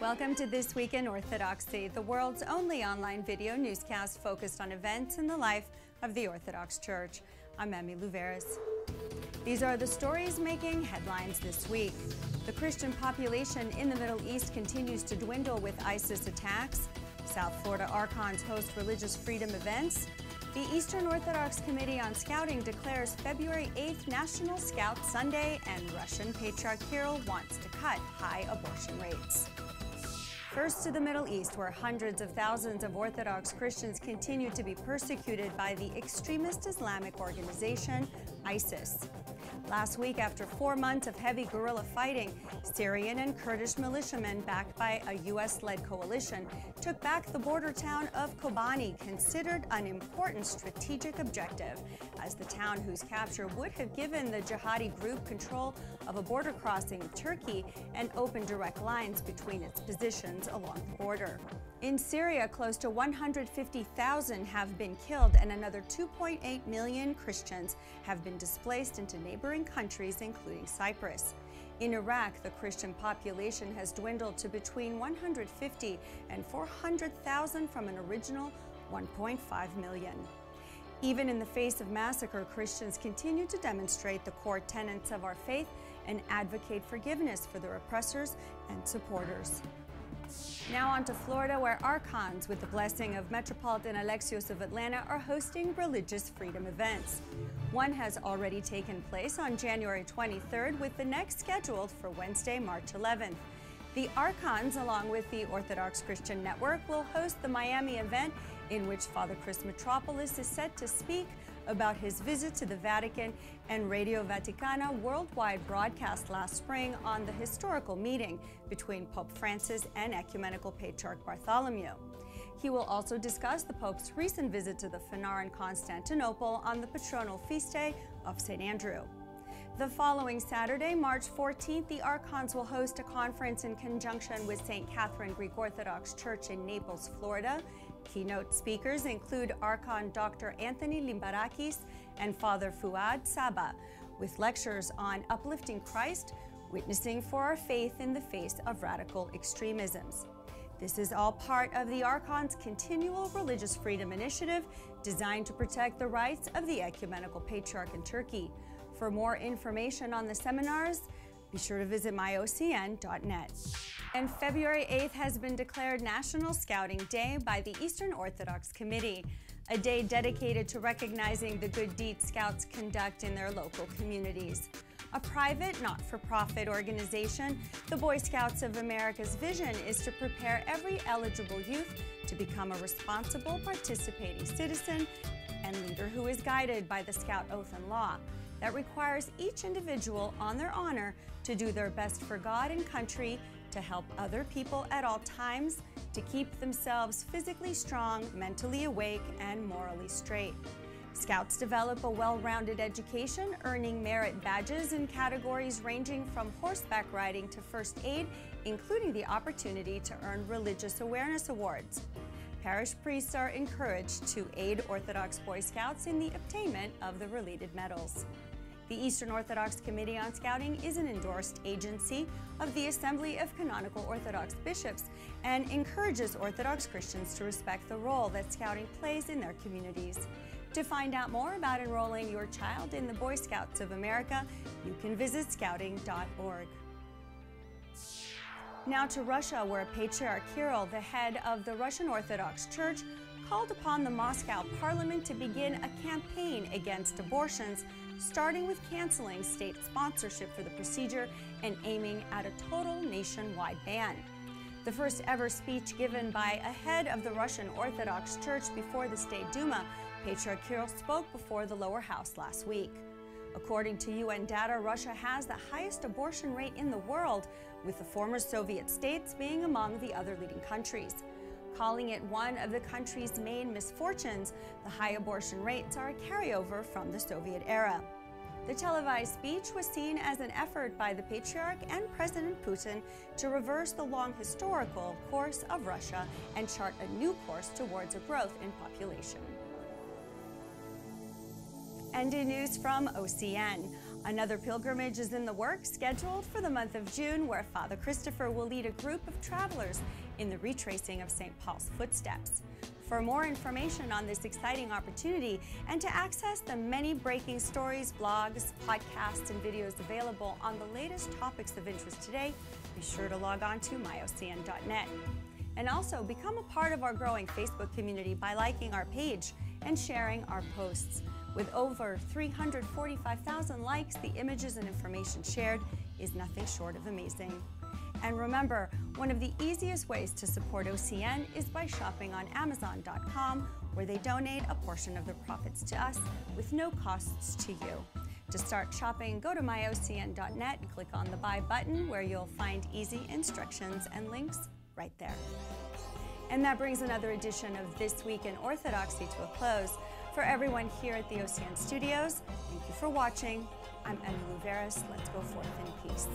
Welcome to This Week in Orthodoxy, the world's only online video newscast focused on events in the life of the Orthodox Church. I'm Emmy Louveris. These are the stories making headlines this week. The Christian population in the Middle East continues to dwindle with ISIS attacks. South Florida archons host religious freedom events. The Eastern Orthodox Committee on Scouting declares February 8th National Scout Sunday, and Russian Patriarch Kirill wants to cut high abortion rates. First to the Middle East, where hundreds of thousands of Orthodox Christians continue to be persecuted by the extremist Islamic organization, ISIS. Last week, after 4 months of heavy guerrilla fighting, Syrian and Kurdish militiamen backed by a U.S.-led coalition took back the border town of Kobani, considered an important strategic objective, as the town whose capture would have given the jihadi group control of a border crossing with Turkey and opened direct lines between its positions along the border. In Syria, close to 150,000 have been killed and another 2.8 million Christians have been displaced into neighboring countries, including Cyprus. In Iraq, the Christian population has dwindled to between 150 and 400,000 from an original 1.5 million. Even in the face of massacre, Christians continue to demonstrate the core tenets of our faith and advocate forgiveness for their oppressors and supporters. Now on to Florida, where archons, with the blessing of Metropolitan Alexios of Atlanta, are hosting religious freedom events. One has already taken place on January 23rd, with the next scheduled for Wednesday, March 11th. The archons, along with the Orthodox Christian Network, will host the Miami event, in which Father Chris Mitropoulos is set to speak about his visit to the Vatican and Radio Vaticana worldwide broadcast last spring on the historical meeting between Pope Francis and Ecumenical Patriarch Bartholomew. He will also discuss the Pope's recent visit to the Fanar in Constantinople on the patronal feast day of St. Andrew. The following Saturday, March 14th, the archons will host a conference in conjunction with St. Catherine Greek Orthodox Church in Naples, Florida. Keynote speakers include Archon Dr. Anthony Limbarakis and Father Fuad Saba, with lectures on uplifting Christ, witnessing for our faith in the face of radical extremisms. This is all part of the Archon's continual religious freedom initiative designed to protect the rights of the Ecumenical Patriarch in Turkey. For more information on the seminars, be sure to visit myocn.net. And February 8th has been declared National Scouting Day by the Eastern Orthodox Committee, a day dedicated to recognizing the good deeds Scouts conduct in their local communities. A private, not-for-profit organization, the Boy Scouts of America's vision is to prepare every eligible youth to become a responsible, participating citizen and leader who is guided by the Scout Oath and Law that requires each individual on their honor to do their best for God and country, to help other people at all times, to keep themselves physically strong, mentally awake, and morally straight. Scouts develop a well-rounded education, earning merit badges in categories ranging from horseback riding to first aid, including the opportunity to earn religious awareness awards. Parish priests are encouraged to aid Orthodox Boy Scouts in the obtainment of the related medals. The Eastern Orthodox Committee on Scouting is an endorsed agency of the Assembly of Canonical Orthodox Bishops and encourages Orthodox Christians to respect the role that Scouting plays in their communities. To find out more about enrolling your child in the Boy Scouts of America, you can visit scouting.org. Now to Russia, where Patriarch Kirill, the head of the Russian Orthodox Church, called upon the Moscow parliament to begin a campaign against abortions, starting with canceling state sponsorship for the procedure and aiming at a total nationwide ban. The first ever speech given by a head of the Russian Orthodox Church before the State Duma, Patriarch Kirill spoke before the lower house last week. According to UN data, Russia has the highest abortion rate in the world, with the former Soviet states being among the other leading countries. Calling it one of the country's main misfortunes, the high abortion rates are a carryover from the Soviet era. The televised speech was seen as an effort by the Patriarch and President Putin to reverse the long historical course of Russia and chart a new course towards a growth in population. And in news from OCN, Another pilgrimage is in the works, scheduled for the month of June, where Father Christopher will lead a group of travelers in the retracing of St. Paul's footsteps. For more information on this exciting opportunity and to access the many breaking stories, blogs, podcasts, and videos available on the latest topics of interest today, be sure to log on to myocn.net. And also become a part of our growing Facebook community by liking our page and sharing our posts. With over 345,000 likes, the images and information shared is nothing short of amazing. And remember, one of the easiest ways to support OCN is by shopping on Amazon.com, where they donate a portion of the profits to us with no costs to you. To start shopping, go to myocn.net and click on the Buy button, where you'll find easy instructions and links right there. And that brings another edition of This Week in Orthodoxy to a close. For everyone here at the OCN studios, thank you for watching. I'm Emmy Louveris. Let's go forth in peace.